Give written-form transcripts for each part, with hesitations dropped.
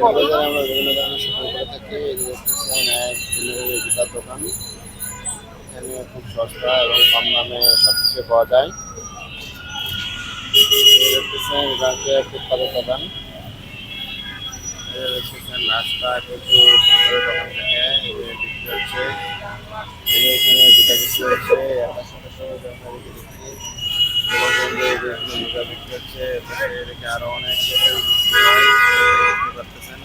বাজারে আমরা বিভিন্ন ধরনের শপিং করে থাকি। এই যে দেখতেছেন এক জুতার দোকান। এখানে খুব সস্তা এবং কম দামে সব কিছু পাওয়া যায়। দেখতেছেন এটা হচ্ছে ফুটপাতের দোকান। দেখতেছেন রাস্তা প্রচুর দোকান থেকে বিক্রি হচ্ছে। এখানে জুতা বিক্রি হচ্ছে, এটার সাথে সাথে আমরা দেখি জুতা বিক্রি হচ্ছে। এদিকে আরো অনেক বিক্রি হয় দেখতে পাচ্ছেন।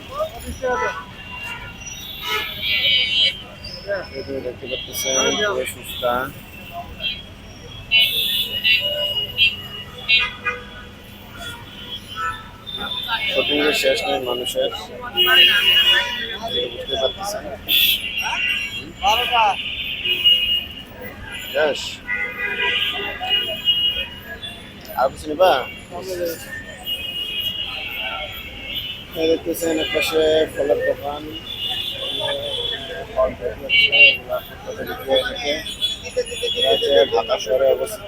দেখতে পাচ্ছেন খুবই সস্তা। শপিং এর শেষ নেই মানুষের, বুঝতে পারতেছেন। আর কিছু নেবা? দেখতেছেন এক পাশে ফলের দোকান, ঢাকা শহরে অবস্থিত।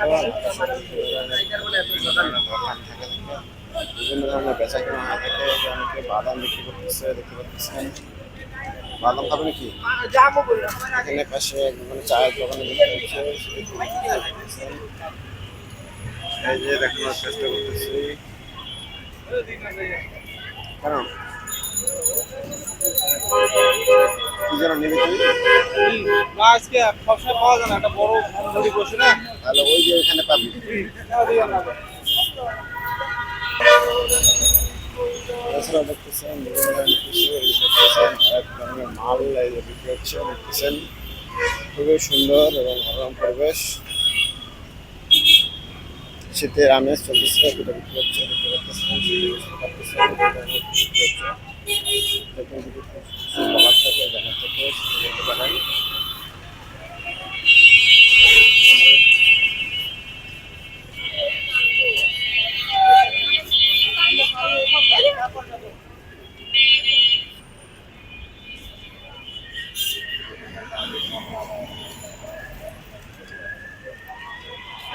বিভিন্ন ধরনের বেচা কেনা হয়ে থাকে। অনেকে বাদাম বিক্রি করতেছে দেখতে পাচ্ছেন। বাদাম খাবে নাকি? এখানে পাশে মানে চায়ের দোকানে বিক্রি হচ্ছে। এই যে দেখানোর চেষ্টা করতেছি। কেন কি যেন নেবে তুমি? আজকে সবসময় পাওয়া যায় না, একটা বড় মুড়ি বসে না, তাহলে ওই যে এখানে পাবি। এছাড়া দেখতেছেন বিভিন্ন ধরনের কিছু দেখতেছেন এক ধরনের মাল বিক্রি হচ্ছে দেখতেছেন। খুবই সুন্দর এবং মনোরম পরিবেশ। শীতের আমেজ চলতেছে, এটা বিক্রি হচ্ছে দেখতে পাচ্ছেন। বলার থেকে জানার থেকে বলতে পারেন।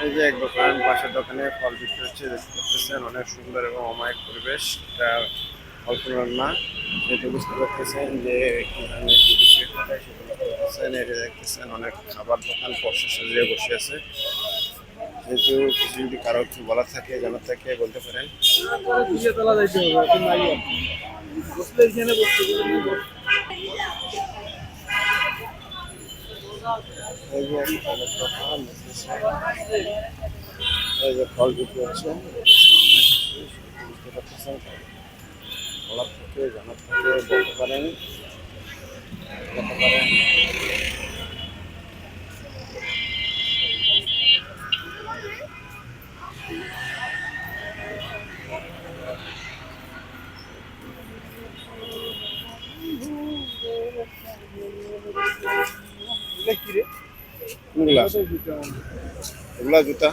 এই যে এক দোকান, পাশের দোকানে ফল বিক্রি হচ্ছে দেখতে পাচ্ছেন। অনেক সুন্দর এবং অমায়িক পরিবেশ, এটা কল্পনার না। সেটা বুঝতে পারতেছেন যে কি ধরনের কি বিক্রি হয় সেগুলো দেখতেছেন। এটা দেখতেছেন অনেক খাবার দোকান পর্ষা সাজিয়ে বসে আছে। যেহেতু কিছু যদি কারো কিছু বলার থাকে জানার থাকে বলতে পারেন। এই যে একটা ফলের দোকান দেখতেছেন। এই যে ফল বিক্রি হচ্ছে বুঝতে পারতেছেন। বলার থেকে জানার থেকে বলতে পারেন। এগুলা জুতা